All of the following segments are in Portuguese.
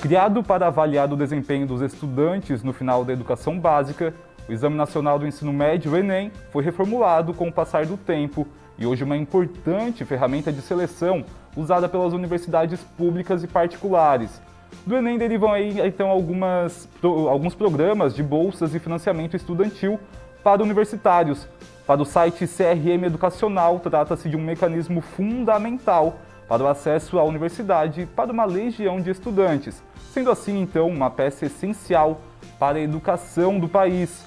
Criado para avaliar o desempenho dos estudantes no final da educação básica, o Exame Nacional do Ensino Médio, o Enem, foi reformulado com o passar do tempo e hoje uma importante ferramenta de seleção usada pelas universidades públicas e particulares. Do Enem derivam aí, então, alguns programas de bolsas e financiamento estudantil para universitários. Para o site CRM Educacional, trata-se de um mecanismo fundamental para o acesso à universidade para uma legião de estudantes, sendo assim, então, uma peça essencial para a educação do país.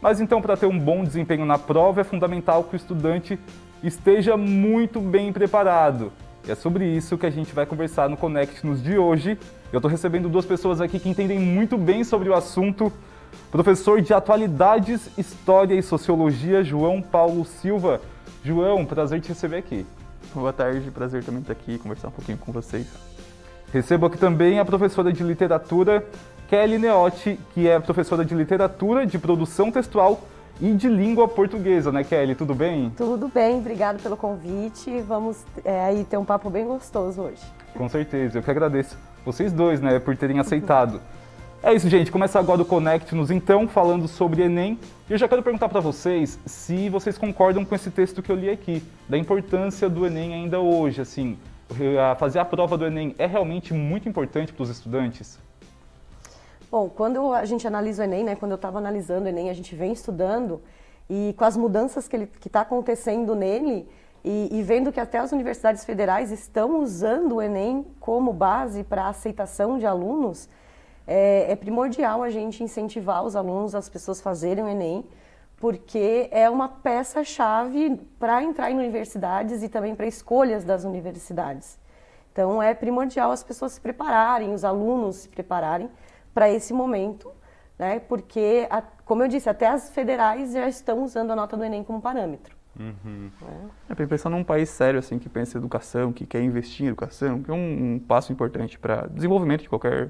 Mas então, para ter um bom desempenho na prova, é fundamental que o estudante esteja muito bem preparado. E é sobre isso que a gente vai conversar no Conect-nos de hoje. Eu estou recebendo duas pessoas aqui que entendem muito bem sobre o assunto. Professor de Atualidades, História e Sociologia, João Paulo Silva. João, prazer te receber aqui. Boa tarde, prazer também estar aqui, conversar um pouquinho com vocês. Recebo aqui também a professora de Literatura, Kelly Neotti, que é professora de Literatura, de Produção Textual e de Língua Portuguesa, né, Kelly? Tudo bem? Tudo bem, obrigado pelo convite. Vamos aí ter um papo bem gostoso hoje. Com certeza, eu que agradeço vocês dois, né, por terem aceitado. É isso, gente. Começa agora o Conect-nos, então, falando sobre Enem. E eu já quero perguntar para vocês se vocês concordam com esse texto que eu li aqui, da importância do Enem ainda hoje, assim. Fazer a prova do Enem é realmente muito importante para os estudantes? Bom, quando a gente analisa o Enem, né, quando eu estava analisando o Enem, a gente vem estudando e com as mudanças que está acontecendo nele e vendo que até as universidades federais estão usando o Enem como base para a aceitação de alunos, é primordial a gente incentivar os alunos, as pessoas fazerem o Enem, porque é uma peça-chave para entrar em universidades e também para escolhas das universidades. Então é primordial as pessoas se prepararem, os alunos se prepararem para esse momento, né? Porque, como eu disse, até as federais já estão usando a nota do Enem como parâmetro. Uhum. Pensando num país sério, assim, que pensa em educação, que quer investir em educação, que é um passo importante para o desenvolvimento de qualquer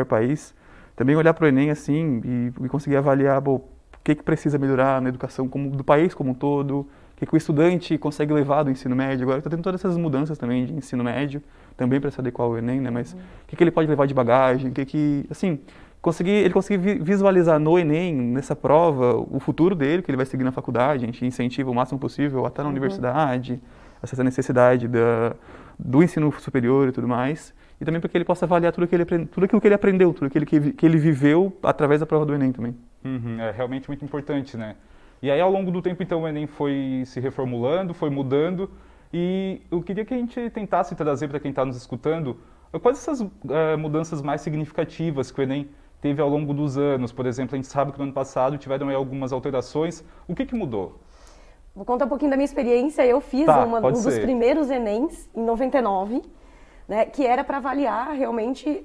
país, também olhar para o Enem assim e conseguir avaliar o que precisa melhorar na educação do país como um todo, o que o estudante consegue levar do ensino médio. Agora está tendo todas essas mudanças também de ensino médio, também para se adequar ao Enem, né? Mas o que ele pode levar de bagagem, assim, ele conseguir visualizar no Enem, nessa prova, o futuro dele, que ele vai seguir na faculdade. A gente incentiva o máximo possível a estar na universidade, essa necessidade do ensino superior e tudo mais. E também para que ele possa avaliar tudo aquilo que ele aprendeu, tudo aquilo que ele viveu através da prova do Enem também. Uhum, é realmente muito importante, né? E aí, ao longo do tempo, então, o Enem foi se reformulando, foi mudando. E eu queria que a gente tentasse trazer para quem está nos escutando quais essas mudanças mais significativas que o Enem teve ao longo dos anos. Por exemplo, a gente sabe que no ano passado tiveram aí algumas alterações. O que mudou? Vou contar um pouquinho da minha experiência. Eu fiz um dos primeiros Enems, em 99, né, que era para avaliar realmente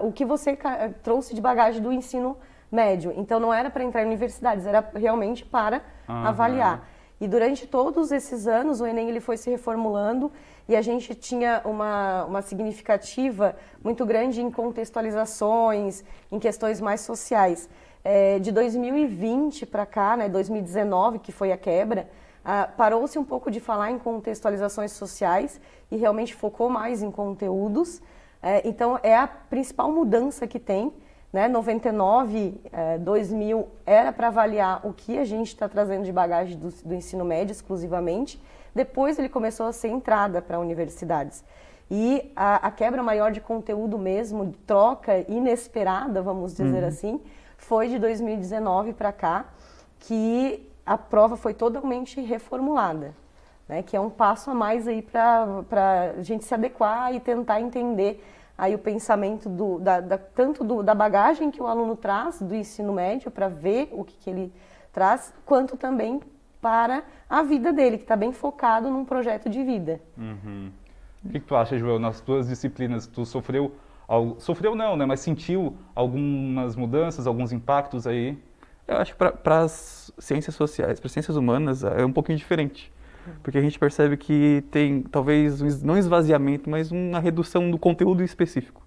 o que você trouxe de bagagem do ensino médio. Então não era para entrar em universidades, era realmente para avaliar. E durante todos esses anos o Enem ele foi se reformulando e a gente tinha uma significativa muito grande em contextualizações, em questões mais sociais. De 2020 para cá, né, 2019, que foi a quebra, parou-se um pouco de falar em contextualizações sociais e realmente focou mais em conteúdos. Então é a principal mudança que tem. 99, 2000 era para avaliar o que a gente está trazendo de bagagem do ensino médio exclusivamente. Depois ele começou a ser entrada para universidades. E a quebra maior de conteúdo mesmo, troca inesperada, vamos dizer assim, foi de 2019 para cá, que a prova foi totalmente reformulada, né? Que é um passo a mais aí para a gente se adequar e tentar entender aí o pensamento tanto da bagagem que o aluno traz do ensino médio para ver o que ele traz, quanto também para a vida dele, que está bem focado num projeto de vida. Uhum. O que tu acha, João? Nas tuas disciplinas, tu sofreu não, né? Mas sentiu algumas mudanças, alguns impactos aí? Eu acho que para as ciências sociais, para as ciências humanas, é um pouquinho diferente. Porque a gente percebe que tem, talvez, não esvaziamento, mas uma redução do conteúdo específico.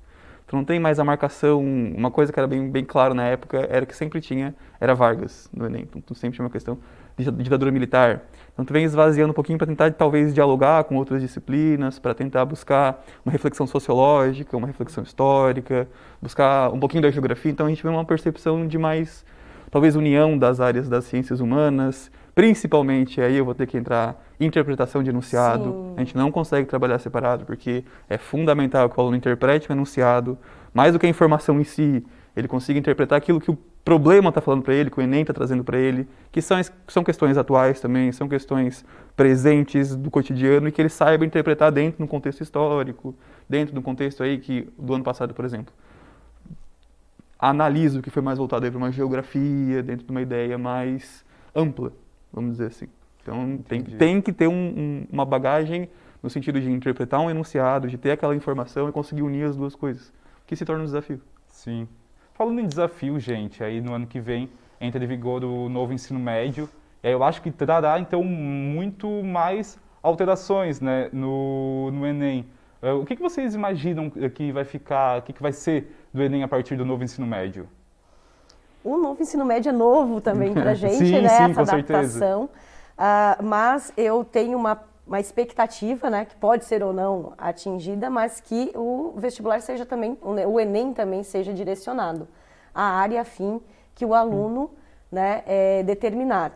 Tu não tem mais a marcação, uma coisa que era bem claro na época, era que sempre tinha, era Vargas no Enem. Então, tu sempre tinha uma questão de ditadura militar. Então, tu vem esvaziando um pouquinho para tentar, talvez, dialogar com outras disciplinas, para tentar buscar uma reflexão sociológica, uma reflexão histórica, buscar um pouquinho da geografia. Então, a gente vê uma percepção de mais, talvez, união das áreas das ciências humanas, principalmente, aí eu vou ter que entrar, interpretação de enunciado. Sim. A gente não consegue trabalhar separado, porque é fundamental que o aluno interprete o enunciado, mais do que a informação em si, ele consiga interpretar aquilo que o problema está falando para ele, que o Enem está trazendo para ele, que são questões atuais também, são questões presentes do cotidiano e que ele saiba interpretar dentro de um contexto histórico, dentro de um contexto aí que, do ano passado, por exemplo, analiso o que foi mais voltado para uma geografia, dentro de uma ideia mais ampla, vamos dizer assim. Então, tem que ter uma bagagem no sentido de interpretar um enunciado, de ter aquela informação e conseguir unir as duas coisas, que se torna um desafio. Sim. Falando em desafio, gente, aí no ano que vem entra em vigor o novo ensino médio, e aí eu acho que trará, então, muito mais alterações, né, no Enem. O que vocês imaginam que vai ficar, o que vai ser do Enem a partir do novo ensino médio? O novo ensino médio é novo também para a gente, sim, né, sim, essa adaptação. Mas eu tenho uma expectativa, né, que pode ser ou não atingida, mas que o vestibular seja também, o Enem também seja direcionado à área afim que o aluno, né, determinar.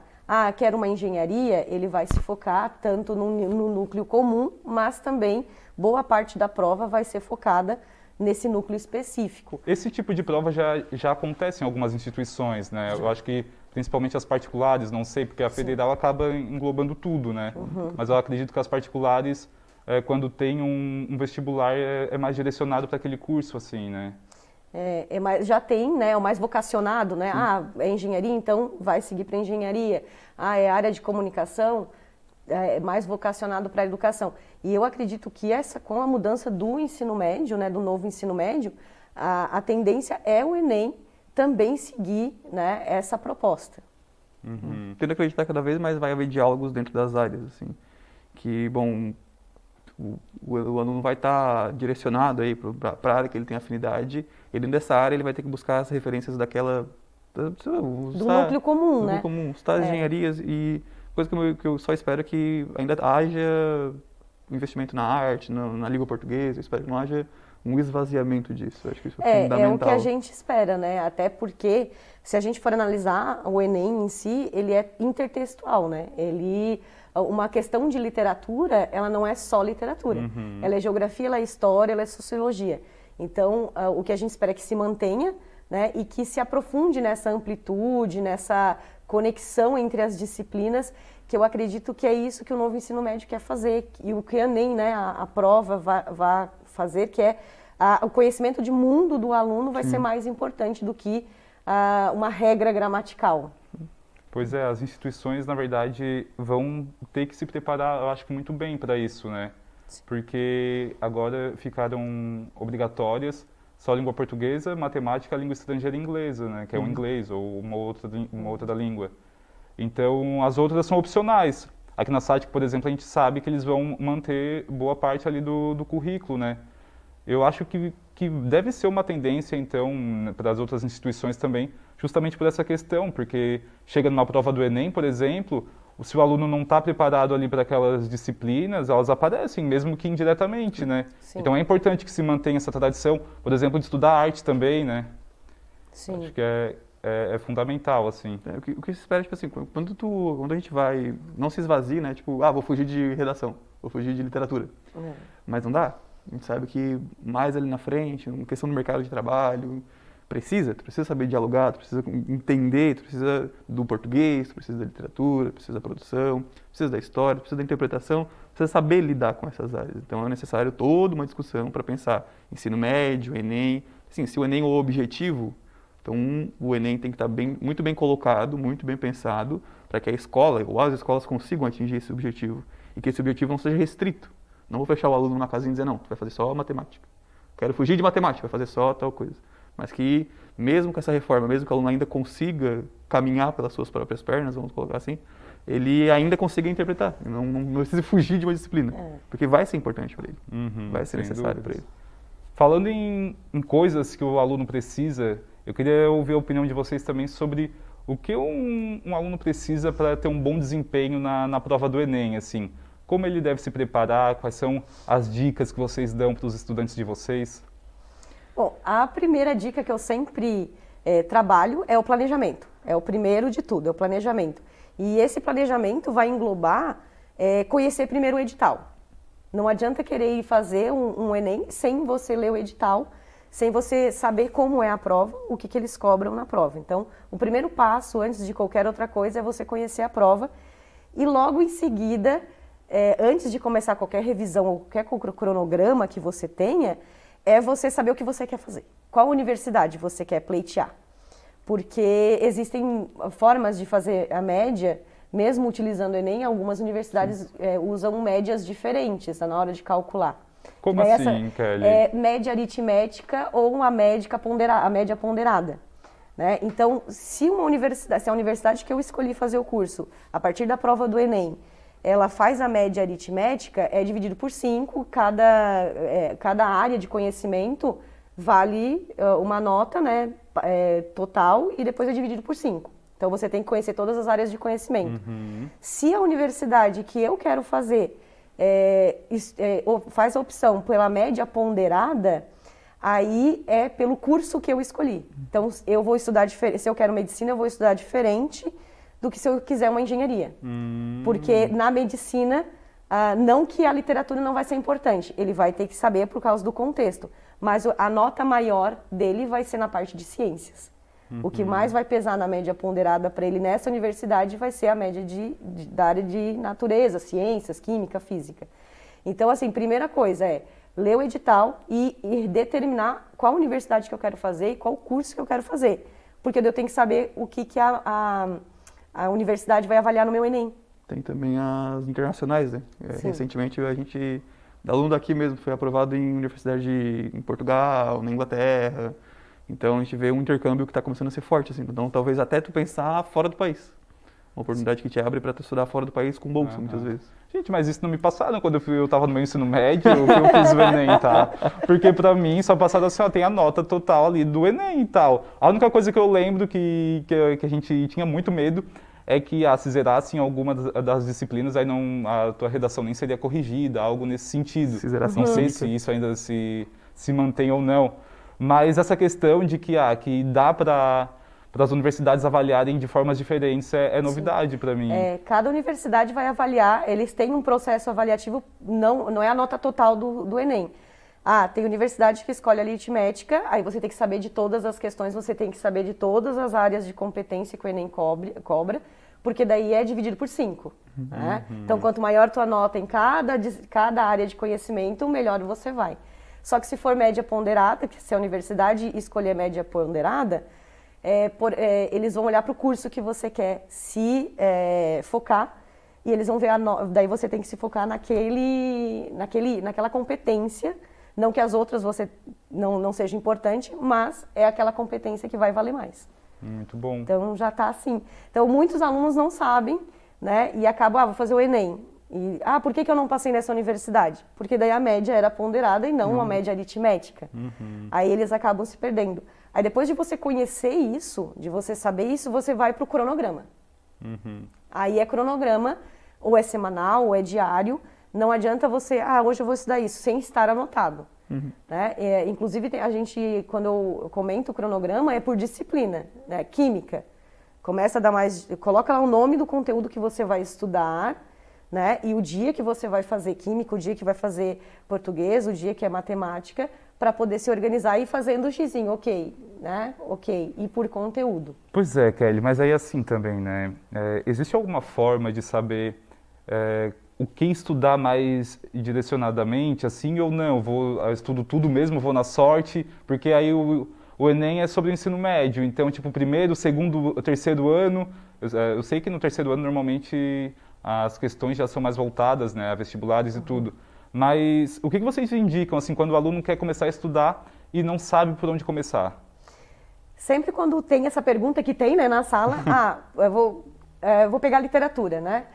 Quero uma engenharia, ele vai se focar tanto no núcleo comum, mas também boa parte da prova vai ser focada nesse núcleo específico. Esse tipo de prova já acontece em algumas instituições, né? Eu acho que principalmente as particulares, não sei, porque a federal acaba englobando tudo, né? Uhum. Mas eu acredito que as particulares, quando tem um vestibular, é mais direcionado para aquele curso, assim, né? Já tem, né, o mais vocacionado, né? É engenharia, então vai seguir para engenharia. É área de comunicação, é mais vocacionado para a educação. E eu acredito que com a mudança do ensino médio, né, do novo ensino médio, a tendência é o Enem também seguir, né, essa proposta. Uhum. Tendo que acreditar que cada vez mais vai haver diálogos dentro das áreas, assim. Que, bom, o aluno vai estar direcionado aí para a área que ele tem afinidade, e dentro dessa área ele vai ter que buscar as referências daquela... Do núcleo comum, né? Do núcleo comum, as engenharias e... Coisa que eu só espero que ainda haja investimento na arte, na língua portuguesa. Eu espero que não haja um esvaziamento disso. Eu acho que isso é fundamental. É o que a gente espera, né? Até porque, se a gente for analisar o Enem em si, ele é intertextual, né? Uma questão de literatura, ela não é só literatura. Uhum. Ela é geografia, ela é história, ela é sociologia. Então, o que a gente espera é que se mantenha, né? E que se aprofunde nessa amplitude, nessa conexão entre as disciplinas, que eu acredito que é isso que o novo ensino médio quer fazer, e o que a Enem, né, a prova vai fazer, que é o conhecimento de mundo do aluno vai ser mais importante do que uma regra gramatical. Pois é, as instituições, na verdade, vão ter que se preparar, eu acho que muito bem para isso, né? Porque agora ficaram obrigatórias só língua portuguesa, matemática, língua estrangeira inglesa, né? Que é o inglês ou uma outra língua. Então, as outras são opcionais. Aqui na SATIC, por exemplo, a gente sabe que eles vão manter boa parte ali do currículo, né? Eu acho que deve ser uma tendência, então, para as outras instituições também, justamente por essa questão, porque chega numa prova do Enem, por exemplo, se o aluno não está preparado ali para aquelas disciplinas, elas aparecem, mesmo que indiretamente, né? Sim. Então é importante que se mantenha essa tradição, por exemplo, de estudar arte também, né? Sim. Acho que é fundamental, assim. O que se espera, tipo assim, quando a gente vai, não se esvazia, né? Tipo, vou fugir de redação, vou fugir de literatura. Mas não dá. A gente sabe que mais ali na frente, uma questão do mercado de trabalho, precisa saber dialogar, precisa entender, precisa do português, precisa da literatura, precisa da produção, precisa da história, precisa da interpretação, precisa saber lidar com essas áreas. Então é necessário toda uma discussão para pensar ensino médio, Enem. Assim, se o Enem é o objetivo, então o Enem tem que estar muito bem colocado, muito bem pensado, para que a escola ou as escolas consigam atingir esse objetivo e que esse objetivo não seja restrito. Não vou fechar o aluno na casinha e dizer, não, tu vai fazer só matemática. Quero fugir de matemática, vai fazer só tal coisa. Mas que, mesmo com essa reforma, mesmo que o aluno ainda consiga caminhar pelas suas próprias pernas, vamos colocar assim, ele ainda consiga interpretar. Não precisa fugir de uma disciplina. Porque vai ser importante para ele. Vai ser necessário para ele. Falando em coisas que o aluno precisa, eu queria ouvir a opinião de vocês também sobre o que um aluno precisa para ter um bom desempenho na prova do Enem, assim. Como ele deve se preparar, quais são as dicas que vocês dão para os estudantes de vocês? Bom, a primeira dica que eu sempre trabalho é o planejamento. É o primeiro de tudo, é o planejamento. E esse planejamento vai englobar conhecer primeiro o edital. Não adianta querer ir fazer um Enem sem você ler o edital, sem você saber como é a prova, o que eles cobram na prova. Então, o primeiro passo, antes de qualquer outra coisa, é você conhecer a prova e logo em seguida, antes de começar qualquer revisão ou qualquer cronograma que você tenha, é você saber o que você quer fazer. Qual universidade você quer pleitear? Porque existem formas de fazer a média. Mesmo utilizando o Enem, algumas universidades usam médias diferentes na hora de calcular. Como assim, Kelly? Média aritmética ou a média ponderada. Né? Então, se a universidade que eu escolhi fazer o curso, a partir da prova do Enem, ela faz a média aritmética, é dividido por 5, cada área de conhecimento vale uma nota, né, total, e depois é dividido por 5. Então, você tem que conhecer todas as áreas de conhecimento. Uhum. Se a universidade que eu quero fazer faz a opção pela média ponderada, aí é pelo curso que eu escolhi. Então, eu vou estudar diferente. Se eu quero medicina, eu vou estudar diferente do que se eu quiser uma engenharia. Porque na medicina, não que a literatura não vai ser importante, ele vai ter que saber por causa do contexto, mas a nota maior dele vai ser na parte de ciências. O que mais vai pesar na média ponderada para ele nessa universidade vai ser a média da área de natureza, ciências, química, física. Então, assim, primeira coisa é ler o edital e determinar qual universidade que eu quero fazer e qual curso que eu quero fazer. Porque eu tenho que saber o que a universidade vai avaliar no meu Enem. Tem também as internacionais, né? Recentemente, aluno daqui mesmo foi aprovado em universidade em Portugal, na Inglaterra. Então, a gente vê um intercâmbio que está começando a ser forte, assim. Então, talvez até tu pensar fora do país. Uma oportunidade que te abre para tu estudar fora do país com bolsa, muitas vezes. Gente, mas isso não me passaram quando eu estava no meu ensino médio, que eu fiz o Enem, tá? Porque para mim, só passaram assim, ó, tem a nota total ali do Enem e tal. A única coisa que eu lembro que a gente tinha muito medo é que se zerasse em alguma das disciplinas, aí a tua redação nem seria corrigida, algo nesse sentido. Se zerasse não sei se isso ainda se mantém ou não. Mas essa questão de que dá para as universidades avaliarem de formas diferentes é novidade para mim. Cada universidade vai avaliar, eles têm um processo avaliativo, não é a nota total do Enem. Tem universidade que escolhe a aritmética, aí você tem que saber de todas as questões, você tem que saber de todas as áreas de competência que o Enem cobra, porque daí é dividido por 5. Né? Então, quanto maior tua nota em cada área de conhecimento, melhor você vai. Só que se for média ponderada, que se a universidade escolher média ponderada, eles vão olhar para o curso que você quer se focar e eles vão ver daí você tem que se focar naquela competência, não que as outras você não seja importante, mas é aquela competência que vai valer mais. Muito bom. Então já está assim. Então muitos alunos não sabem, né? E acabam, vou fazer o Enem. E, por que eu não passei nessa universidade? Porque daí a média era ponderada e não uma média aritmética. Aí eles acabam se perdendo. Aí depois de você conhecer isso, de você saber isso, você vai para o cronograma. Aí é cronograma, ou é semanal, ou é diário. Não adianta você, hoje eu vou estudar isso, sem estar anotado. Né? Inclusive, a gente, quando eu comento o cronograma, é por disciplina, né? Química. Começa a dar coloca lá o nome do conteúdo que você vai estudar, né? E o dia que você vai fazer química, o dia que vai fazer português, o dia que é matemática, para poder se organizar e ir fazendo o xizinho, ok, né? Ok, e por conteúdo. Pois é, Kelly, mas aí assim também, né? Existe alguma forma de saber o que estudar mais direcionadamente, assim ou não? Eu estudo tudo mesmo, vou na sorte, porque aí o Enem é sobre o ensino médio, então, tipo, primeiro, segundo, terceiro ano, eu sei que no terceiro ano, normalmente, as questões já são mais voltadas, né, a vestibulares e tudo, mas o que vocês indicam, assim, quando o aluno quer começar a estudar e não sabe por onde começar? Sempre quando tem essa pergunta que tem, né, na sala, eu vou pegar literatura, né?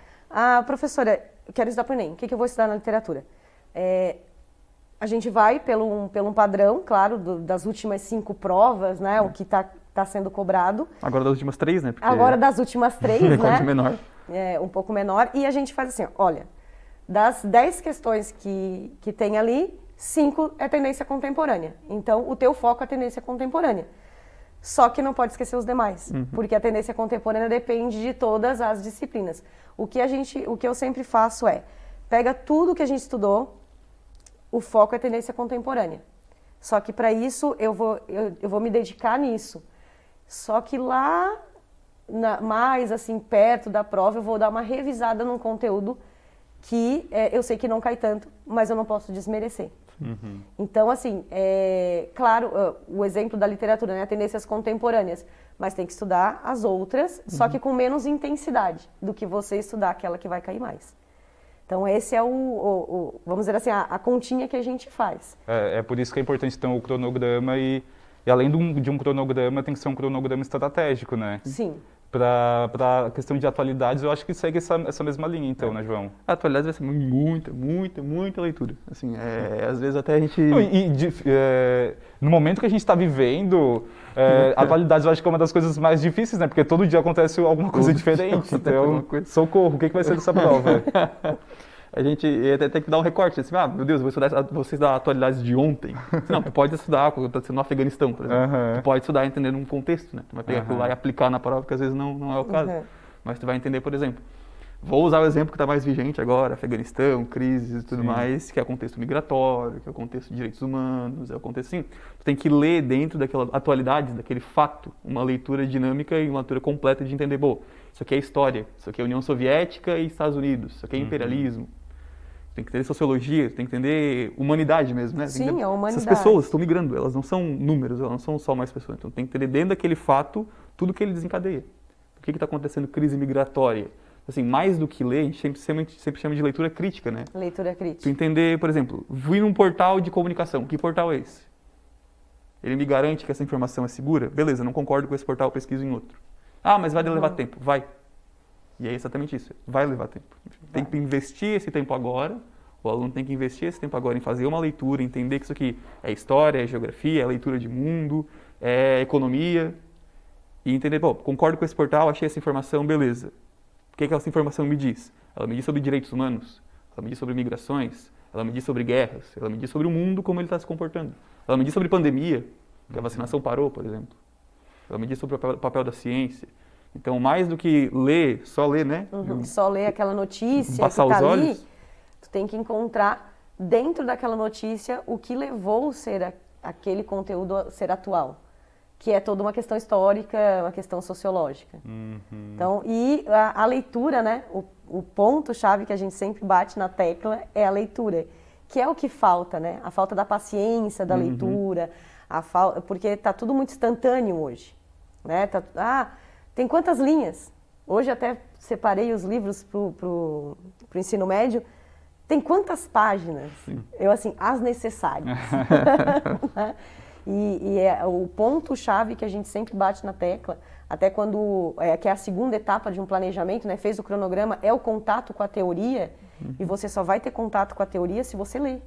Professora, eu quero estudar para o Enem, o que eu vou estudar na literatura? a gente vai pelo um padrão, claro, das últimas 5 provas, né? O que está sendo cobrado. Agora das últimas 3, né? Porque agora das últimas 3, né? Menor. É, um pouco menor. E a gente faz assim, olha, das 10 questões que tem ali, 5 é tendência contemporânea. Então, o teu foco é tendência contemporânea. Só que não pode esquecer os demais, porque a tendência contemporânea depende de todas as disciplinas. O que eu sempre faço é, pega tudo que a gente estudou, o foco é tendência contemporânea. Só que para isso eu vou me dedicar nisso. Só que lá, mais assim, perto da prova, eu vou dar uma revisada num conteúdo que eu sei que não cai tanto, mas eu não posso desmerecer. Então, assim, claro, o exemplo da literatura, né? Tendências contemporâneas, mas tem que estudar as outras, só que com menos intensidade do que você estudar aquela que vai cair mais. Então, esse é vamos dizer assim, a continha que a gente faz. É por isso que é importante ter um cronograma e além de um cronograma, tem que ser um cronograma estratégico, né? Sim. Para a questão de atualidades, eu acho que segue essa mesma linha, então, né, João? A atualidade vai ser muita leitura. Assim, às vezes até a gente... No momento que a gente está vivendo, atualidades eu acho que é uma das coisas mais difíceis, né? Porque todo dia acontece alguma coisa diferente. Então, socorro, o que vai ser dessa prova? A gente até tem que dar um recorte, assim, meu Deus, vou estudar atualidades de ontem. Não, tu pode estudar quando está sendo no Afeganistão, por exemplo. Tu pode estudar entendendo um contexto, né? Tu vai pegar aquilo lá e aplicar na prova, que às vezes não é o caso. Mas tu vai entender, por exemplo, vou usar o exemplo que está mais vigente agora, Afeganistão, crises e tudo mais, que é o contexto migratório, que é o contexto de direitos humanos, é o contexto assim. Tu tem que ler dentro daquela atualidade, daquele fato, uma leitura dinâmica e uma leitura completa de entender, isso aqui é história, isso aqui é União Soviética e Estados Unidos, isso aqui é imperialismo. Tem que entender sociologia, tem que entender humanidade mesmo, né? Sim, a humanidade. Essas pessoas estão migrando, elas não são números, elas não são só mais pessoas. Então tem que entender dentro daquele fato tudo que ele desencadeia. Por que está acontecendo crise migratória? Assim, mais do que ler, a gente sempre chama de leitura crítica, né? Leitura crítica. Tu entender, por exemplo, vi num portal de comunicação. Que portal é esse? Ele me garante que essa informação é segura? Beleza, não concordo com esse portal, eu pesquiso em outro. Ah, mas vai levar tempo. Vai. E é exatamente isso, vai levar tempo. Tem que investir esse tempo agora, o aluno tem que investir esse tempo agora em fazer uma leitura, entender que isso aqui é história, é geografia, é leitura de mundo, é economia, e entender, concordo com esse portal, achei essa informação, beleza. O que essa informação me diz? Ela me diz sobre direitos humanos, ela me diz sobre migrações, ela me diz sobre guerras, ela me diz sobre o mundo, como ele está se comportando. Ela me diz sobre pandemia, que a vacinação parou, por exemplo. Ela me diz sobre o papel da ciência. Então, mais do que só ler, né? Só ler aquela notícia passar que tá os olhos. ali, tu tem que encontrar dentro daquela notícia o que levou aquele conteúdo a ser atual, que é toda uma questão histórica, uma questão sociológica. Então, e a leitura, né? O ponto-chave que a gente sempre bate na tecla é a leitura, que é o que falta, né? A falta da paciência da leitura, porque está tudo muito instantâneo hoje, né? Tem quantas linhas? Hoje até separei os livros pro ensino médio. Tem quantas páginas? Eu, assim, as necessárias. E é o ponto-chave que a gente sempre bate na tecla, até quando, que é a segunda etapa de um planejamento, né? Fez o cronograma, é o contato com a teoria, e você só vai ter contato com a teoria se você ler.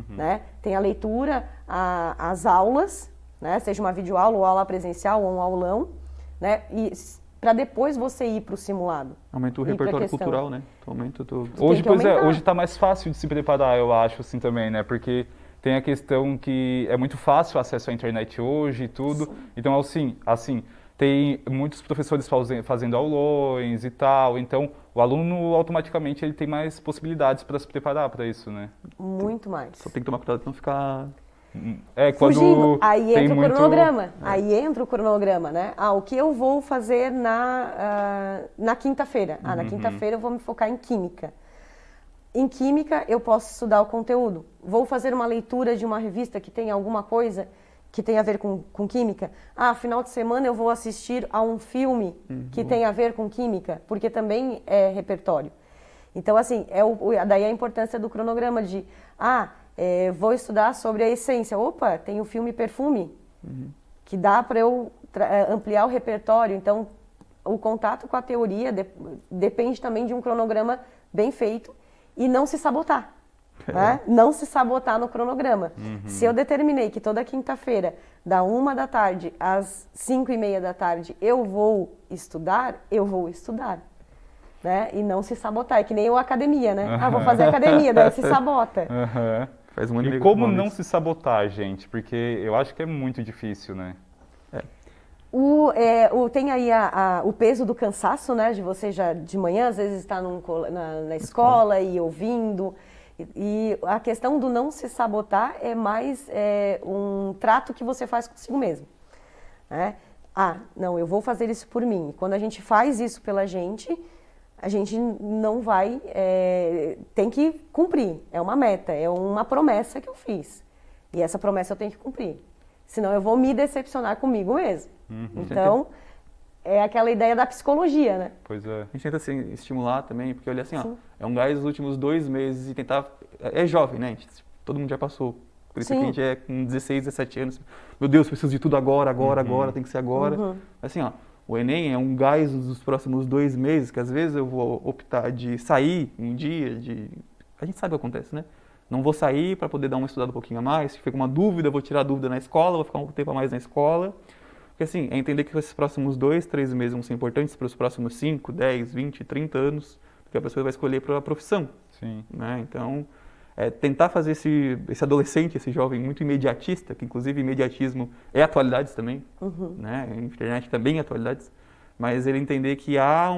Né? Tem a leitura, as aulas, né? Seja uma videoaula ou aula presencial ou um aulão, né? E para depois você ir para o simulado. Aumenta o repertório cultural, né? Hoje está mais fácil de se preparar, eu acho, assim, também, né? Porque tem a questão que é muito fácil o acesso à internet hoje e tudo. Sim. Então, assim, tem muitos professores fazendo aulões e tal. Então, o aluno automaticamente ele tem mais possibilidades para se preparar para isso, né? Muito mais. Só tem que tomar cuidado para não ficar... Fugindo. Aí entra o cronograma. Aí entra o cronograma, né? O que eu vou fazer na quinta-feira? Na quinta-feira eu vou me focar em química. Em química eu posso estudar o conteúdo. Vou fazer uma leitura de uma revista que tem alguma coisa que tem a ver com química. Final de semana eu vou assistir a um filme que tem a ver com química, porque também é repertório. Então, assim, daí a importância do cronograma de... vou estudar sobre a essência. Opa, tem o filme Perfume, que dá para eu ampliar o repertório. Então, o contato com a teoria depende também de um cronograma bem feito e não se sabotar. né? Não se sabotar no cronograma. Se eu determinei que toda quinta-feira, da 1 da tarde às 5:30 da tarde, eu vou estudar, né? E não se sabotar. É que nem eu academia, né? Ah, vou fazer academia, daí se sabota. Faz um e como não se sabotar, gente? Porque eu acho que é muito difícil, né? Tem aí o peso do cansaço, né? De você já de manhã, às vezes está na escola e ouvindo. E a questão do não se sabotar é mais um trato que você faz consigo mesmo, né? Ah, não, eu vou fazer isso por mim. Quando a gente faz isso pela gente, a gente não vai... tem que cumprir. É uma meta, é uma promessa que eu fiz. E essa promessa eu tenho que cumprir. Senão eu vou me decepcionar comigo mesmo. Então, é aquela ideia da psicologia, né? Pois é. A gente tenta se estimular também, porque olha assim, ó, é um gás dos últimos 2 meses e tentar... É jovem, né? Todo mundo já passou. Por isso que a gente é com 16, 17 anos. Meu Deus, preciso de tudo agora, tem que ser agora. Assim, ó, o Enem é um gás dos próximos 2 meses, que às vezes eu vou optar de sair um dia, a gente sabe o que acontece, né? Não vou sair para poder dar uma estudada um pouquinho a mais. Se fica uma dúvida, vou tirar a dúvida na escola, vou ficar um tempo a mais na escola. Porque assim, é entender que esses próximos 2, 3 meses vão ser importantes para os próximos 5, 10, 20, 30 anos, que a pessoa vai escolher para a profissão. Sim. Né? Então, tentar fazer esse adolescente, esse jovem muito imediatista, que inclusive imediatismo é atualidades também, né? A internet também é atualidades, mas ele entender que há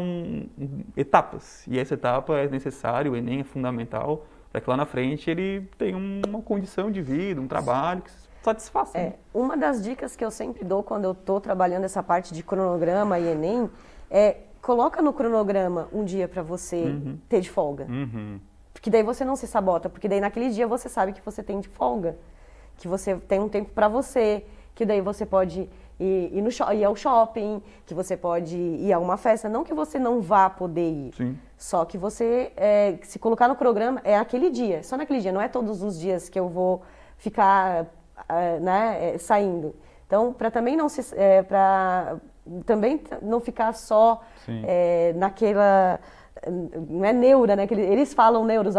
etapas, e essa etapa é necessária, o Enem é fundamental, para que lá na frente ele tenha uma condição de vida, um trabalho que satisfaça. Né? Uma das dicas que eu sempre dou quando eu estou trabalhando essa parte de cronograma e Enem é coloca no cronograma um dia para você ter de folga. Porque daí você não se sabota, porque daí naquele dia você sabe que você tem de folga, que você tem um tempo para você, que daí você pode ir ao shopping, que você pode ir a uma festa, não que você não vá poder ir, Sim. Só que você, se colocar no programa, é aquele dia, só naquele dia, não é todos os dias que eu vou ficar saindo. Então, para também não ficar só naquela... Não é neura, né? Eles falam neuros,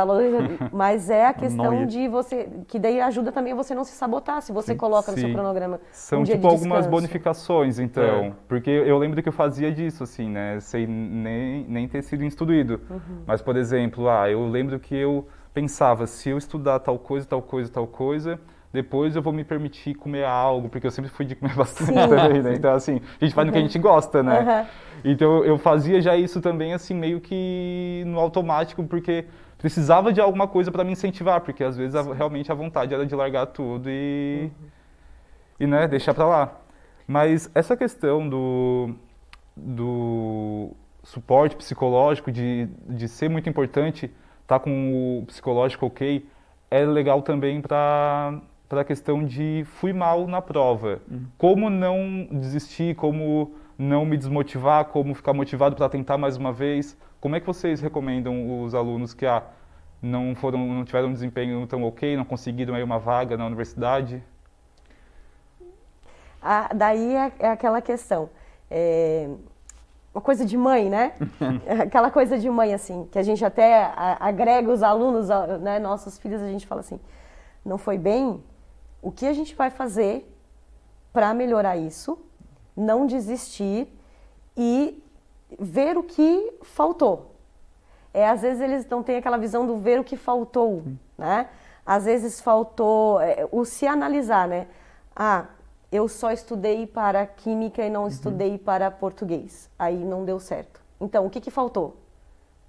mas é a questão de você... Que daí ajuda também a você não se sabotar, se você coloca no seu cronograma São um dia tipo de algumas descanso. bonificações, então. Porque eu lembro que eu fazia disso, assim, né? Sem nem ter sido instruído. Mas, por exemplo, eu lembro que eu pensava, se eu estudar tal coisa... Depois eu vou me permitir comer algo, porque eu sempre fui de comer bastante também, né? Então, assim, a gente faz no que a gente gosta, né? Então, eu fazia já isso também, assim, meio que no automático, porque precisava de alguma coisa para me incentivar, porque às vezes realmente a vontade era de largar tudo e né, deixar para lá. Mas essa questão do suporte psicológico, de ser muito importante, estar com o psicológico ok, é legal também para a questão de fui mal na prova. Como não desistir, como não me desmotivar, como ficar motivado para tentar mais uma vez. Como é que vocês recomendam os alunos que não tiveram um desempenho tão ok, não conseguiram aí uma vaga na universidade? Daí é aquela questão. Uma coisa de mãe, né? Aquela coisa de mãe, assim, que a gente até agrega os alunos, né, nossos filhos, a gente fala assim, não foi bem, o que a gente vai fazer para melhorar isso, não desistir e ver o que faltou. Às vezes eles não têm aquela visão do ver o que faltou, né? Às vezes faltou o se analisar, né? Eu só estudei para química e não estudei para português. Aí não deu certo. Então, o que faltou?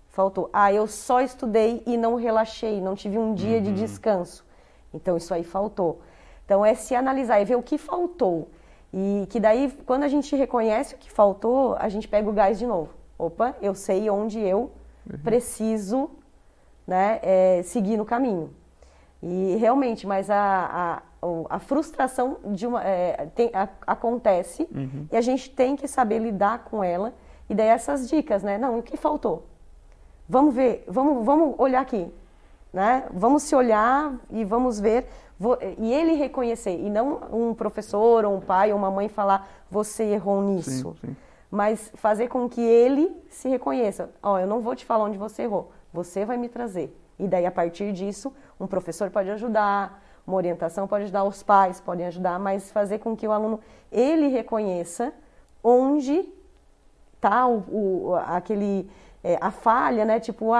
Faltou. Eu só estudei e não relaxei, não tive um dia de descanso. Então, isso aí faltou. Então, é se analisar e ver o que faltou. E que daí, quando a gente reconhece o que faltou, a gente pega o gás de novo. Opa, eu sei onde eu preciso, né, seguir no caminho. E realmente, mas a frustração acontece e a gente tem que saber lidar com ela. E daí essas dicas, né? Não, o que faltou? Vamos ver, vamos olhar aqui, né? Vamos se olhar e vamos ver, e ele reconhecer, e não um professor, ou um pai, ou uma mãe falar, você errou nisso. Sim. Mas fazer com que ele se reconheça. Eu não vou te falar onde você errou, você vai me trazer. E daí, a partir disso, um professor pode ajudar, uma orientação pode ajudar, os pais podem ajudar, mas fazer com que o aluno, ele reconheça onde está a falha, né? Tipo,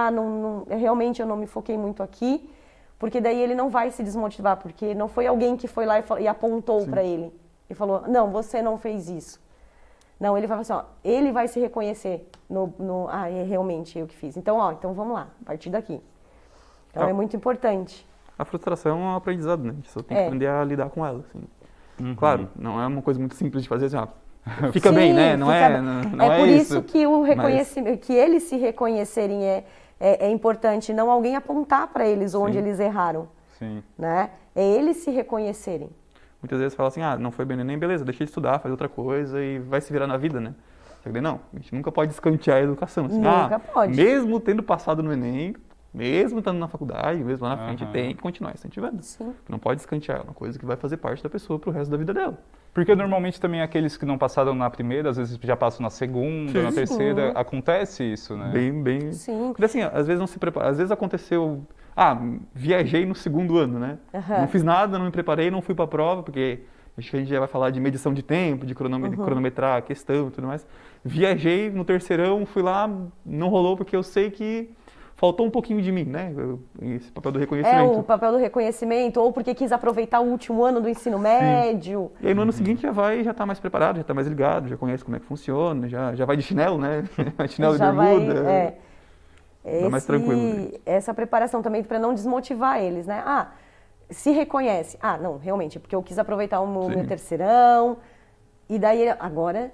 realmente eu não me foquei muito aqui, porque daí ele não vai se desmotivar, porque não foi alguém que foi lá e apontou para ele e falou, não, você não fez isso. Não, ele vai falar assim, ó, ele vai se reconhecer é realmente eu que fiz. Então, então vamos lá, a partir daqui. Então é muito importante. A frustração é um aprendizado, né? A gente só tem que aprender a lidar com ela, assim. Claro, não é uma coisa muito simples de fazer assim, fica bem, né? Não é por isso que o reconhecimento, que eles se reconhecerem é importante, não alguém apontar para eles onde eles erraram. Sim. Né? É eles se reconhecerem. Muitas vezes fala assim, não foi bem no Enem, beleza, deixa de estudar, faz outra coisa e vai se virar na vida, né? Só que não, a gente nunca pode escantear a educação. Assim, nunca pode. Mesmo tendo passado no Enem, mesmo estando na faculdade, mesmo lá na frente, tem que continuar incentivando. Sim. Não pode escantear, é uma coisa que vai fazer parte da pessoa pro resto da vida dela. Porque normalmente também aqueles que não passaram na primeira, às vezes já passam na segunda, na terceira, acontece isso, né? Bem. Sim. Porque assim, às vezes não se prepara, às vezes aconteceu, viajei no segundo ano, né? Não fiz nada, não me preparei, não fui pra prova, porque acho que a gente já vai falar de medição de tempo, de cronometrar a questão e tudo mais. Viajei no terceirão, fui lá, não rolou porque eu sei que faltou um pouquinho de mim, né? Esse papel do reconhecimento. O papel do reconhecimento, ou porque quis aproveitar o último ano do ensino médio. E aí no ano seguinte já tá mais preparado, já tá mais ligado, já conhece como é que funciona, já vai de chinelo, né? Chinelo já de bermuda. Tá mais tranquilo. Essa preparação também para não desmotivar eles, né? Se reconhece. Não, realmente, porque eu quis aproveitar o meu terceirão, e daí agora,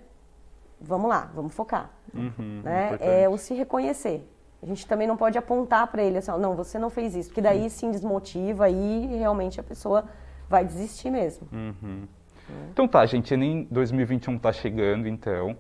vamos lá, vamos focar. Né? É o se reconhecer. A gente também não pode apontar para ele assim, não, você não fez isso, porque daí sim desmotiva e realmente a pessoa vai desistir mesmo. Então tá, gente, Enem 2021 tá chegando, então.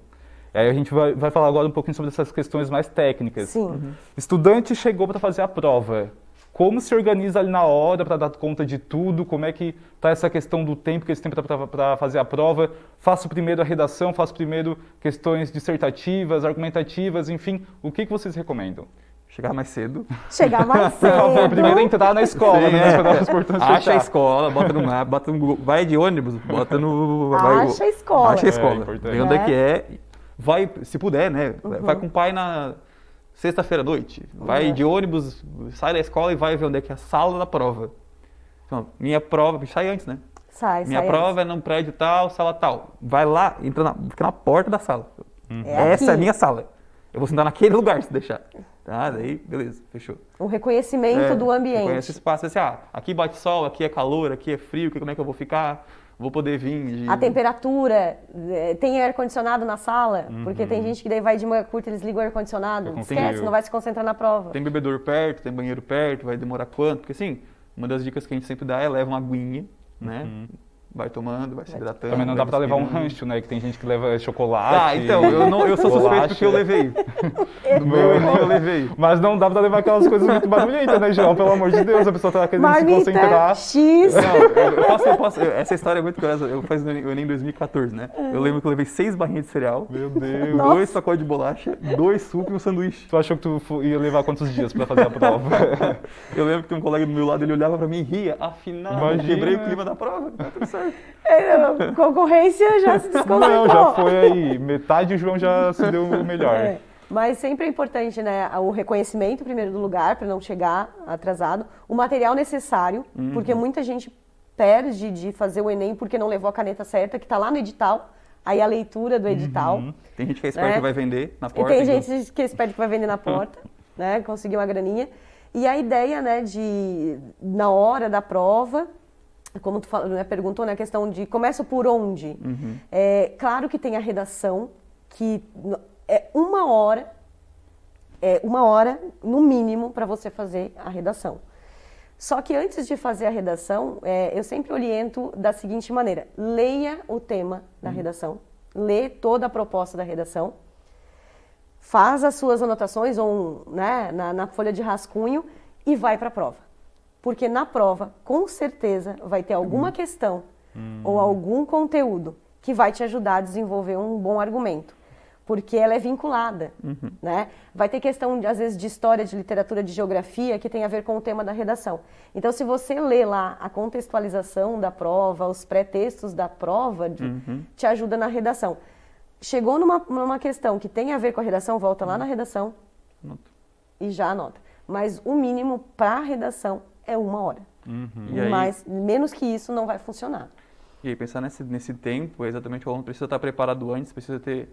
Aí a gente vai falar agora um pouquinho sobre essas questões mais técnicas. Sim. Estudante chegou para fazer a prova. Como se organiza ali na hora para dar conta de tudo? Como é que está essa questão do tempo que eles têm para fazer a prova? Faço primeiro a redação, faço primeiro questões dissertativas, argumentativas, enfim. O que vocês recomendam? Chegar mais cedo. Chegar mais cedo. Primeiro entrar na escola, Acha a escola, bota no mapa, bota no Google, vai de ônibus, bota no... Acha a escola. Acha a escola. Vê onde é que é. Vai, se puder, né? Vai com o pai na sexta-feira à noite. Vai de ônibus, sai da escola e vai ver onde é que é a sala da prova. Então, minha prova, sai antes, né? Minha prova é num prédio tal, sala tal. Vai lá, fica na porta da sala. Essa é a minha sala. Eu vou sentar naquele lugar se deixar. Daí, beleza, fechou. O reconhecimento do ambiente. Reconhece esse espaço, assim, aqui bate sol, aqui é calor, aqui é frio, como é que eu vou ficar? Vou poder vir A temperatura, tem ar-condicionado na sala? Porque tem gente que daí vai de manhã curta, eles ligam o ar-condicionado. Esquece, não vai se concentrar na prova. Tem bebedouro perto, tem banheiro perto, vai demorar quanto? Porque assim, uma das dicas que a gente sempre dá é leva uma aguinha, né? Vai tomando, vai se hidratando. Também não dá pra levar um rancho, né? Que tem gente que leva chocolate. Então, eu sou suspeito porque eu levei. No meu Enem eu levei. Mas não dá pra levar aquelas coisas muito barulhentas, né, João? Pelo amor de Deus, a pessoa tá querendo se concentrar. X. Não, eu posso. Essa história é muito curiosa. Eu fiz o Enem em 2014, né? Eu lembro que eu levei 6 barrinhas de cereal. Meu Deus. 2 pacotes de bolacha, 2 sucos e um sanduíche. Tu achou que tu ia levar quantos dias pra fazer a prova? Eu lembro que tem um colega do meu lado, ele olhava pra mim e ria. Afinal, eu quebrei o clima da prova. Tá tudo certo. Concorrência já se desconectou. Não, já foi aí. Metade o João já se deu o melhor. Mas sempre é importante, né, o reconhecimento, em primeiro lugar, para não chegar atrasado. O material necessário, porque muita gente perde de fazer o Enem porque não levou a caneta certa, que está lá no edital. Aí a leitura do edital. Tem gente que é esperto que vai vender na porta. E tem gente que é esperto que vai vender na porta, né, conseguir uma graninha. E a ideia, né, de, na hora da prova... Como tu falou, né, perguntou, né, a questão de começo por onde. Claro que tem a redação, que é uma hora no mínimo para você fazer a redação. Só que antes de fazer a redação, eu sempre oriento da seguinte maneira: leia o tema da redação, lê toda a proposta da redação, faz as suas anotações ou, né, na folha de rascunho e vai para a prova. Porque na prova, com certeza, vai ter alguma questão ou algum conteúdo que vai te ajudar a desenvolver um bom argumento. porque ela é vinculada, né? Vai ter questão, às vezes, de história, de literatura, de geografia, que tem a ver com o tema da redação. Então, se você lê lá a contextualização da prova, os pré-textos da prova, te ajuda na redação. Chegou numa questão que tem a ver com a redação, volta lá na redação e já anota. Mas o mínimo para a redação é 1 hora. Mas menos que isso não vai funcionar. E aí, pensar nesse tempo, exatamente, o aluno precisa estar preparado antes, precisa ter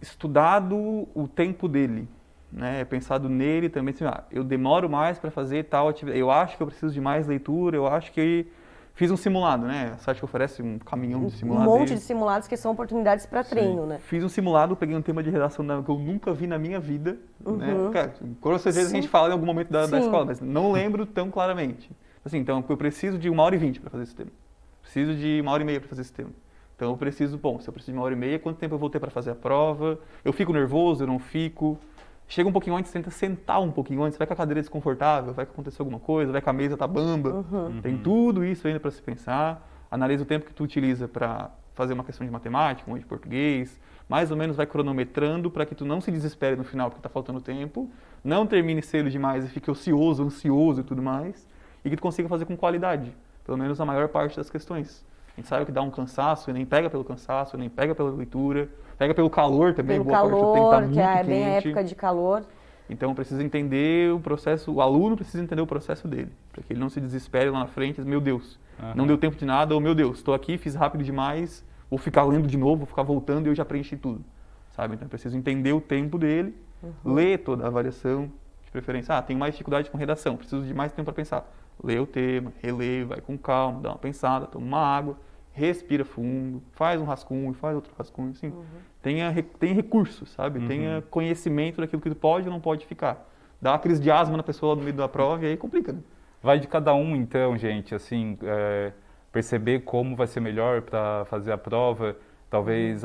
estudado o tempo dele, né? Pensado nele também, assim, eu demoro mais para fazer tal atividade, eu acho que eu preciso de mais leitura, eu acho que fiz um simulado, né? A SATIC oferece um caminhão de simulados. Um monte de simulados que são oportunidades para treino, né? Fiz um simulado, peguei um tema de redação que eu nunca vi na minha vida, né? Cara, com certeza a gente fala em algum momento da escola, mas não lembro tão claramente. Assim, então, eu preciso de 1h20 para fazer esse tema. Preciso de 1h30 para fazer esse tema. Então eu preciso, se eu preciso de 1h30, quanto tempo eu vou ter para fazer a prova? Eu fico nervoso, eu não fico? Chega um pouquinho antes, tenta sentar um pouquinho antes, vai com a cadeira desconfortável, vai que aconteceu alguma coisa, vai que a mesa tá bamba. Tem tudo isso ainda para se pensar. Analisa o tempo que tu utiliza para fazer uma questão de matemática, uma de português. Mais ou menos vai cronometrando para que tu não se desespere no final porque tá faltando tempo. Não termine cedo demais e fique ocioso, ansioso e tudo mais. E que tu consiga fazer com qualidade, pelo menos na maior parte das questões. A gente sabe que dá um cansaço, e nem pega pelo cansaço, nem pega pela leitura, pega pelo calor também. Pelo calor, que é bem a época de calor. Então precisa entender o processo, o aluno precisa entender o processo dele, para que ele não se desespere lá na frente e diz, meu Deus, não deu tempo de nada, ou meu Deus, estou aqui, fiz rápido demais, vou ficar lendo de novo, vou ficar voltando e eu já preenchi tudo. Sabe? Então preciso entender o tempo dele, ler toda a avaliação, de preferência, tenho mais dificuldade com redação, preciso de mais tempo para pensar. Lê o tema, relê, vai com calma, dá uma pensada, toma uma água, respira fundo, faz um rascunho, faz outro rascunho, assim. Tenha recursos, sabe? Tenha conhecimento daquilo que tu pode ou não pode ficar. Dá uma crise de asma na pessoa no meio da prova e aí complica, né? Vai de cada um, então, gente, assim, perceber como vai ser melhor para fazer a prova, talvez,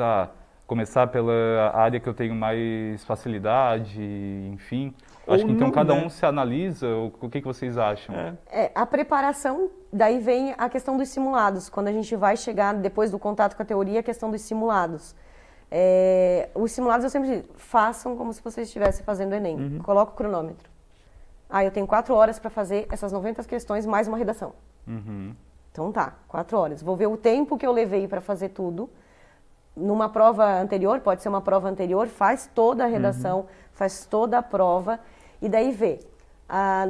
começar pela área que eu tenho mais facilidade, enfim. Acho que então cada um se analisa, o que vocês acham? A preparação, daí vem a questão dos simulados. Quando a gente vai chegar, depois do contato com a teoria, a questão dos simulados. Os simulados eu sempre digo, façam como se vocês estivessem fazendo o Enem. Coloca o cronômetro. Eu tenho 4 horas para fazer essas 90 questões mais uma redação. Então tá, 4 horas. Vou ver o tempo que eu levei para fazer tudo. Numa prova anterior, pode ser uma prova anterior, faz toda a redação, faz toda a prova. E daí vê,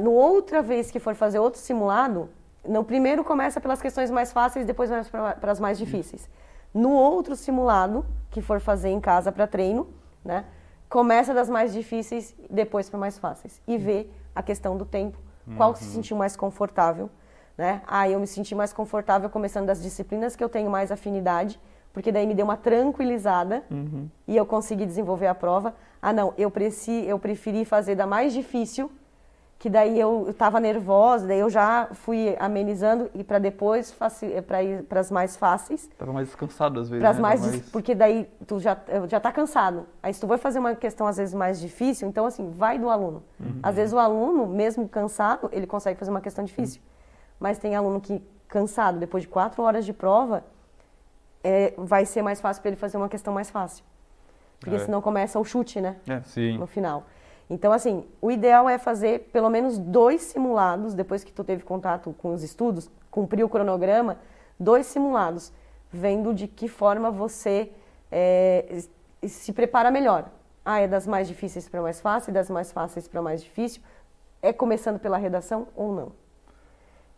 no outra vez que for fazer outro simulado, no primeiro começa pelas questões mais fáceis, depois vai para as mais difíceis. No outro simulado, que for fazer em casa para treino, né, começa das mais difíceis, depois para mais fáceis. E vê a questão do tempo, qual se sentiu mais confortável. Né? Eu me senti mais confortável começando das disciplinas que eu tenho mais afinidade, porque daí me deu uma tranquilizada e eu consegui desenvolver a prova. Não, eu preferi fazer da mais difícil, que daí eu estava nervosa, daí eu já fui amenizando e para depois para ir para as mais fáceis. Estava mais descansado às vezes, né? Porque daí tu já está cansado. Aí se tu vai fazer uma questão às vezes mais difícil, então assim, vai do aluno. Às vezes o aluno, mesmo cansado, ele consegue fazer uma questão difícil. Mas tem aluno que, cansado, depois de 4 horas de prova, vai ser mais fácil para ele fazer uma questão mais fácil. Porque senão começa o chute, né? Sim. No final. Então, assim, o ideal é fazer pelo menos 2 simulados, depois que tu teve contato com os estudos, cumprir o cronograma, 2 simulados, vendo de que forma você se prepara melhor. É das mais difíceis para mais fácil, das mais fáceis para mais difícil. É começando pela redação ou não?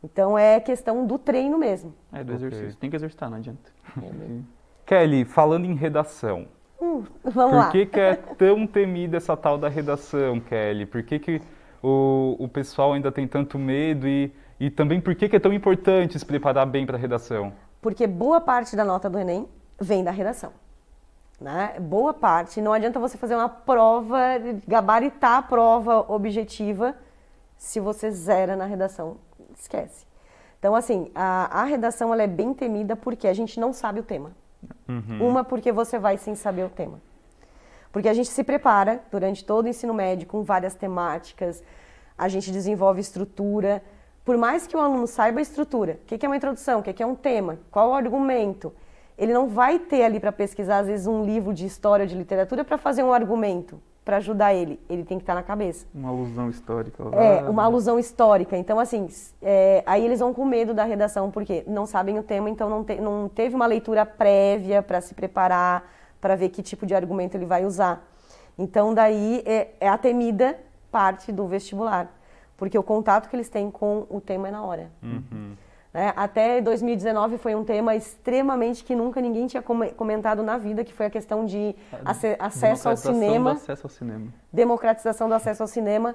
Então, é questão do treino mesmo. Do exercício. Tem que exercitar, não adianta. Kelly, falando em redação, vamos lá. Por que é tão temida essa tal da redação, Kelly? Por que o pessoal ainda tem tanto medo e também por que é tão importante se preparar bem para a redação? Porque boa parte da nota do Enem vem da redação. Né? Boa parte. Não adianta você fazer uma prova, gabaritar a prova objetiva se você zera na redação. Esquece. Então, assim, a redação ela é bem temida porque a gente não sabe o tema. Uma, porque você vai sem saber o tema. Porque a gente se prepara durante todo o ensino médio com várias temáticas, a gente desenvolve estrutura. Por mais que o aluno saiba a estrutura, o que é uma introdução, o que é um tema, qual o argumento, ele não vai ter ali para pesquisar, às vezes, um livro de história ou de literatura para fazer um argumento, para ajudar ele. Ele tem que estar na cabeça. Uma alusão histórica. Uma alusão histórica. Então, assim, aí eles vão com medo da redação, porque não sabem o tema, então não teve uma leitura prévia para se preparar, para ver que tipo de argumento ele vai usar. Então, daí é a temida parte do vestibular, porque o contato que eles têm com o tema é na hora. Até 2019 foi um tema extremamente que nunca ninguém tinha comentado na vida, que foi a questão de acesso ao cinema. Democratização do acesso ao cinema.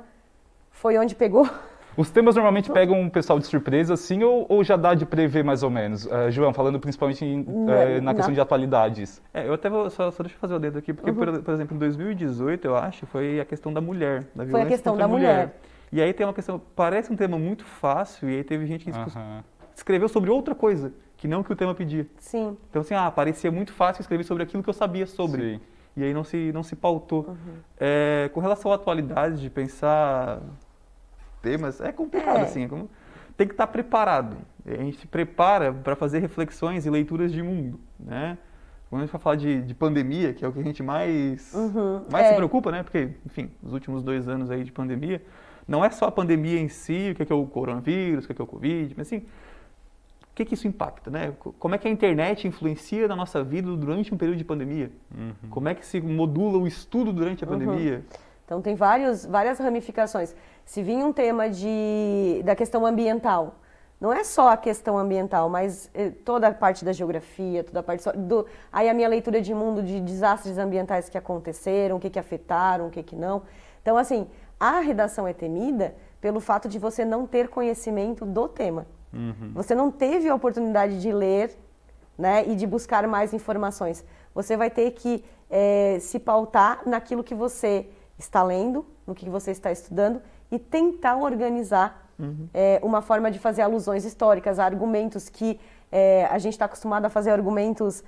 Foi onde pegou. Os temas normalmente pegam o pessoal de surpresa, assim, ou já dá de prever mais ou menos? João, falando principalmente na questão de atualidades. Eu até vou, só deixa eu fazer o dedo aqui, porque, por exemplo, em 2018, eu acho, foi a questão da mulher, da violência foi a questão da mulher. E aí tem uma questão, parece um tema muito fácil, e aí teve gente que escreveu sobre outra coisa, que não que o tema pedia. Sim. Então, assim, parecia muito fácil escrever sobre aquilo que eu sabia sobre. Sim. E aí não se pautou. Com relação à atualidade, de pensar temas, é complicado, assim. Tem que estar preparado. A gente se prepara para fazer reflexões e leituras de mundo, né? Quando a gente vai falar de pandemia, que é o que a gente mais se preocupa, né? Porque, enfim, os últimos 2 anos aí de pandemia, não é só a pandemia em si, o que é o coronavírus, o que é o Covid, mas assim, o que isso impacta, né? Como é que a internet influencia na nossa vida durante um período de pandemia? Como é que se modula o estudo durante a pandemia? Então, tem várias ramificações. Se vir um tema da questão ambiental, não é só a questão ambiental, mas toda a parte da geografia, toda a parte aí a minha leitura de mundo de desastres ambientais que aconteceram, o que afetaram, o que não. Então, assim, a redação é temida pelo fato de você não ter conhecimento do tema. Você não teve a oportunidade de ler, né, e de buscar mais informações. Você vai ter que se pautar naquilo que você está lendo, no que você está estudando e tentar organizar uma forma de fazer alusões históricas, argumentos que a gente está acostumado a fazer argumentos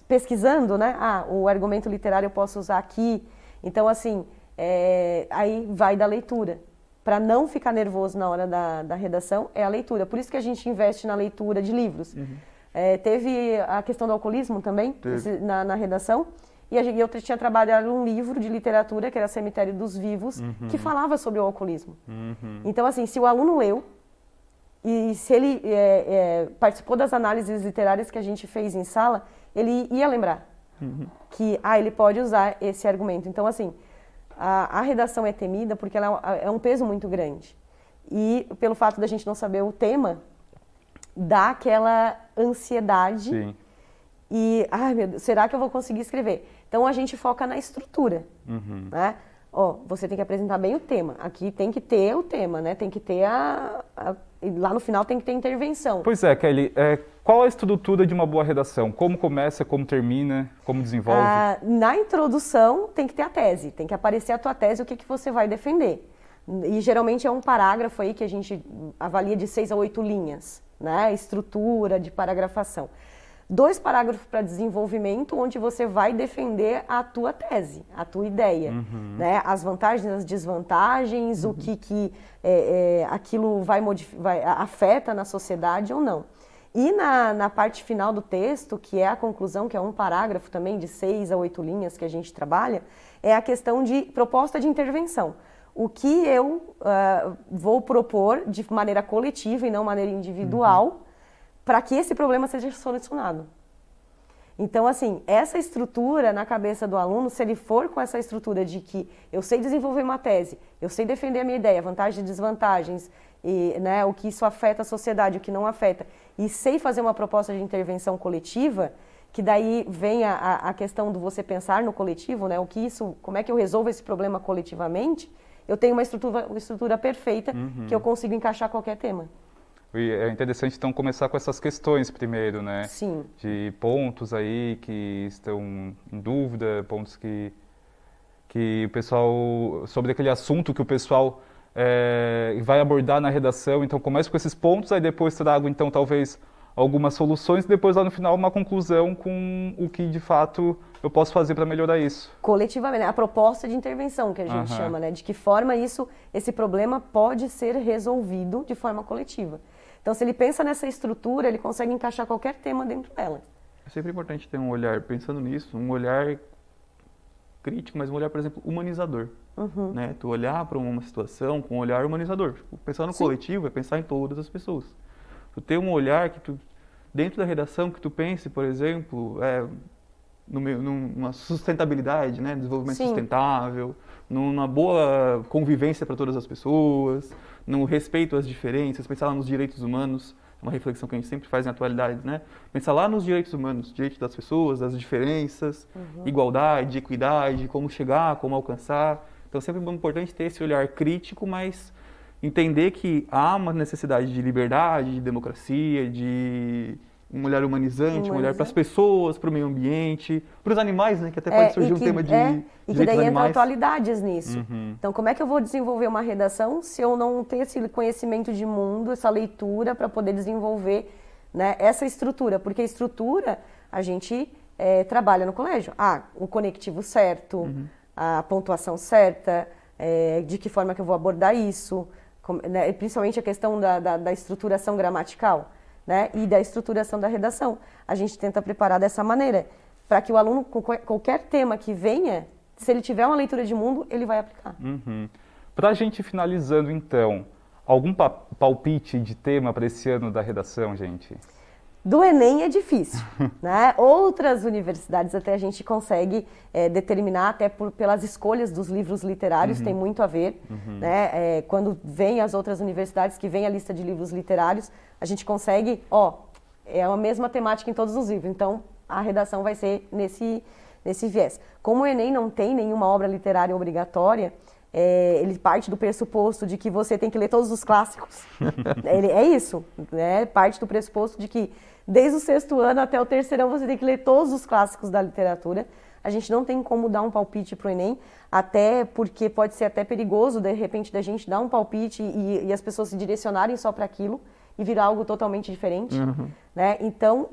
pesquisando, né? O argumento literário eu posso usar aqui. Então, assim, aí vai da leitura. Para não ficar nervoso na hora da redação, é a leitura. Por isso que a gente investe na leitura de livros. Teve a questão do alcoolismo também, na redação. E eu tinha trabalhado um livro de literatura, que era Cemitério dos Vivos, que falava sobre o alcoolismo. Então, assim, se o aluno leu, e se ele participou das análises literárias que a gente fez em sala, ele ia lembrar que ele pode usar esse argumento. Então, assim, a redação é temida porque ela é um peso muito grande. E pelo fato da gente não saber o tema, dá aquela ansiedade. Sim. E, meu Deus, será que eu vou conseguir escrever? Então, a gente foca na estrutura, né? Você tem que apresentar bem o tema. Aqui tem que ter o tema, né? Tem que ter lá no final tem que ter intervenção. Pois é, Kelly. Qual a estrutura de uma boa redação? Como começa, como termina, como desenvolve? Na introdução, tem que ter a tese. Tem que aparecer a tua tese, o que você vai defender. E, geralmente, é um parágrafo aí que a gente avalia de 6 a 8 linhas, né? Estrutura de paragrafação. 2 parágrafos para desenvolvimento, onde você vai defender a tua tese, a tua ideia, né? As vantagens, as desvantagens, o que aquilo afeta na sociedade ou não. E na parte final do texto, que é a conclusão, que é um parágrafo também de 6 a 8 linhas que a gente trabalha, é a questão de proposta de intervenção. O que eu vou propor de maneira coletiva e não maneira individual, para que esse problema seja solucionado. Então, assim, essa estrutura na cabeça do aluno, se ele for com essa estrutura de que eu sei desenvolver uma tese, eu sei defender a minha ideia, vantagens e desvantagens, e, né, o que isso afeta a sociedade, o que não afeta, e sei fazer uma proposta de intervenção coletiva, que daí vem a questão do você pensar no coletivo, né, como é que eu resolvo esse problema coletivamente, eu tenho uma estrutura perfeita que eu consigo encaixar qualquer tema. E é interessante, então, começar com essas questões primeiro, né? Sim. De pontos aí que estão em dúvida, pontos que o pessoal... sobre aquele assunto que o pessoal vai abordar na redação. Então, começo com esses pontos, aí depois trago, então, talvez algumas soluções e depois, lá no final, uma conclusão com o que, de fato, eu posso fazer para melhorar isso. Coletivamente, né? A proposta de intervenção, que a gente chama, né? De que forma esse problema pode ser resolvido de forma coletiva. Então, se ele pensa nessa estrutura, ele consegue encaixar qualquer tema dentro dela. É sempre importante ter um olhar, pensando nisso, um olhar crítico, mas um olhar, por exemplo, humanizador. Né? Tu olhar para uma situação com um olhar humanizador. Tipo, pensar no coletivo é pensar em todas as pessoas. Tu ter um olhar que tu, dentro da redação, que tu pense, por exemplo, numa sustentabilidade, né? Desenvolvimento sustentável, numa boa convivência para todas as pessoas, no respeito às diferenças, pensar lá nos direitos humanos, é uma reflexão que a gente sempre faz em atualidades, né? Pensar lá nos direitos humanos, direitos das pessoas, das diferenças, igualdade, equidade, como chegar, como alcançar. Então, sempre é importante ter esse olhar crítico, mas entender que há uma necessidade de liberdade, de democracia, de um olhar humanizante, um olhar para as pessoas, para o meio ambiente, para os animais, né? Que até pode surgir um tema de e que daí entra atualidades nisso. Então, como é que eu vou desenvolver uma redação se eu não tenho esse conhecimento de mundo, essa leitura para poder desenvolver, né, essa estrutura? Porque a estrutura a gente trabalha no colégio. O conectivo certo, a pontuação certa, de que forma que eu vou abordar isso, né, principalmente a questão da estruturação gramatical, né, e da estruturação da redação. A gente tenta preparar dessa maneira, para que o aluno, com qualquer tema que venha, se ele tiver uma leitura de mundo, ele vai aplicar. Para a gente finalizando, então, algum palpite de tema para esse ano da redação, gente? Do Enem é difícil, né? Outras universidades até a gente consegue determinar, até pelas escolhas dos livros literários, tem muito a ver, né? Quando vem as outras universidades, que vem a lista de livros literários, a gente consegue, é a mesma temática em todos os livros, então a redação vai ser nesse viés. Como o Enem não tem nenhuma obra literária obrigatória, ele parte do pressuposto de que você tem que ler todos os clássicos. É isso, né? Parte do pressuposto de que desde o 6º ano até o 3º você tem que ler todos os clássicos da literatura. A gente não tem como dar um palpite para o Enem, até porque pode ser até perigoso, de repente, da gente dar um palpite e as pessoas se direcionarem só para aquilo e virar algo totalmente diferente. Né? Então,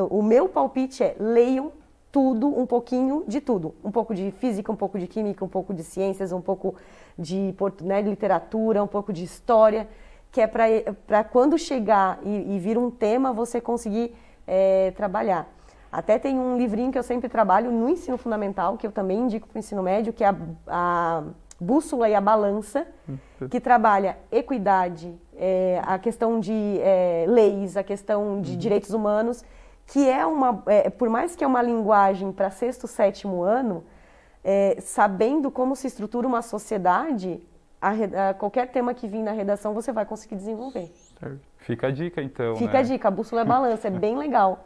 o meu palpite é: leiam tudo, um pouquinho de tudo. Um pouco de física, um pouco de química, um pouco de ciências, um pouco de literatura, um pouco de história, que é para quando chegar e vir um tema, você conseguir trabalhar. Até tem um livrinho que eu sempre trabalho no ensino fundamental, que eu também indico para o ensino médio, que é a Bússola e a Balança, que trabalha equidade, a questão de leis, a questão de direitos humanos, que por mais que é uma linguagem para 6º, 7º ano, sabendo como se estrutura uma sociedade, qualquer tema que vir na redação você vai conseguir desenvolver. Fica a dica, então. Fica a dica, a Bússola e a Balança, é bem legal,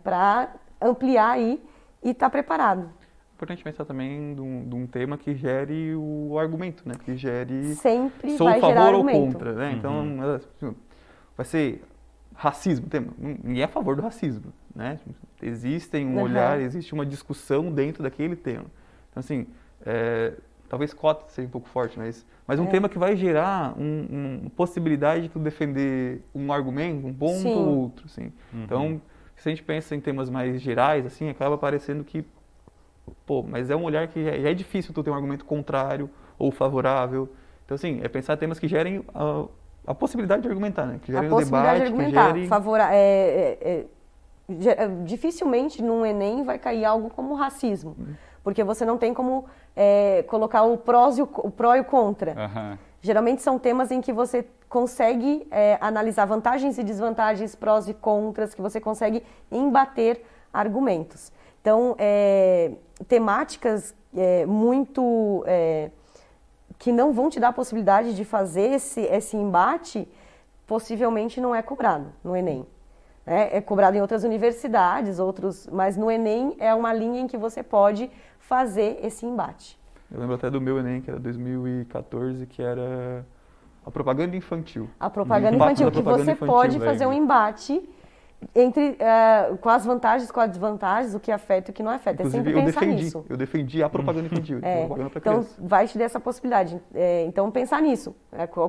para ampliar aí e estar preparado. É importante pensar também de um tema que gere o argumento, né? Que gere... Sempre sou vai a favor gerar ou argumento. contra, né? Então, vai ser racismo. Ninguém é a favor do racismo, né? Existe um olhar, existe uma discussão dentro daquele tema. Então, assim, talvez cota seja um pouco forte, mas um tema que vai gerar uma possibilidade de tu defender um argumento, um ponto ou outro, assim. Então, se a gente pensa em temas mais gerais, assim, acaba parecendo que mas é um olhar que já é difícil tu ter um argumento contrário ou favorável. Então, assim, pensar temas que gerem a possibilidade de argumentar, né? Que gerem o debate, de argumentar. que gerem... Dificilmente num Enem vai cair algo como racismo, porque você não tem como colocar o pró e o contra. Geralmente são temas em que você consegue analisar vantagens e desvantagens, prós e contras, que você consegue embater argumentos. Então, temáticas muito que não vão te dar a possibilidade de fazer esse embate, possivelmente não é cobrado no Enem. É cobrado em outras universidades, mas no Enem é uma linha em que você pode fazer esse embate. Eu lembro até do meu Enem, que era 2014, que era a propaganda infantil. A propaganda infantil, que você pode fazer um embate entre com as vantagens, com as desvantagens, o que afeta e o que não afeta. Inclusive, é sempre pensar nisso. Eu defendi a propaganda infantil, propaganda para então, criança. vai te dar essa possibilidade. Então, pensar nisso.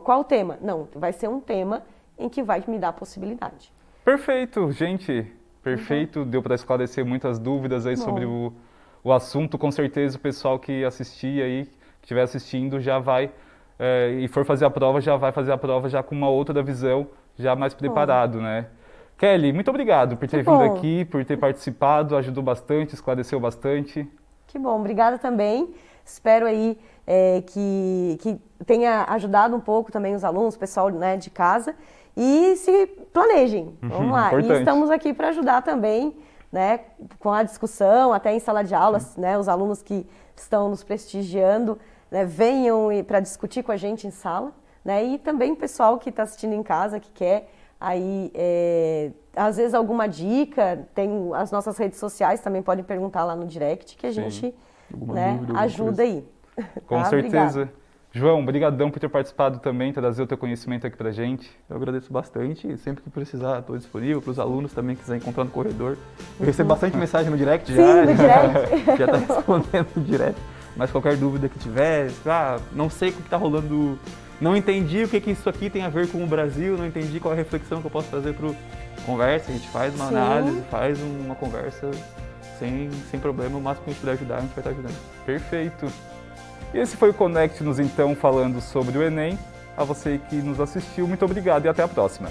Qual o tema? Não, vai ser um tema em que vai me dar a possibilidade. Perfeito, gente. Perfeito. Deu para esclarecer muitas dúvidas aí sobre o assunto. Com certeza, o pessoal que assistir aí, que estiver assistindo, já vai, e for fazer a prova, já vai fazer a prova já com uma outra visão, já mais preparado, né? Kelly, muito obrigado por ter vindo aqui, por ter participado, ajudou bastante, esclareceu bastante. Que bom, obrigada também. Espero aí que tenha ajudado um pouco também os alunos, o pessoal, né, de casa. E se planejem, vamos lá. Importante. E estamos aqui para ajudar também, né, com a discussão, até em sala de aulas, né, os alunos que estão nos prestigiando, né, venham para discutir com a gente em sala, né, e também o pessoal que está assistindo em casa, que quer aí, às vezes alguma dica, tem as nossas redes sociais, também podem perguntar lá no direct, que a gente, né, ajuda aí. Com certeza. Obrigada. João, brigadão por ter participado também, trazer o teu conhecimento aqui pra gente. Eu agradeço bastante, sempre que precisar estou disponível, para os alunos também que quiserem encontrar no corredor. Eu recebo bastante mensagem no direct já. Sim, no direct. Já está respondendo no direct. Mas qualquer dúvida que tiver, não sei o que está rolando, não entendi o que isso aqui tem a ver com o Brasil, não entendi qual é a reflexão que eu posso trazer para o conversa, a gente faz uma análise, faz uma conversa sem problema, o máximo que a gente puder ajudar, a gente vai estar ajudando. Perfeito. E esse foi o Conecte-nos então falando sobre o Enem. A você que nos assistiu, muito obrigado e até a próxima.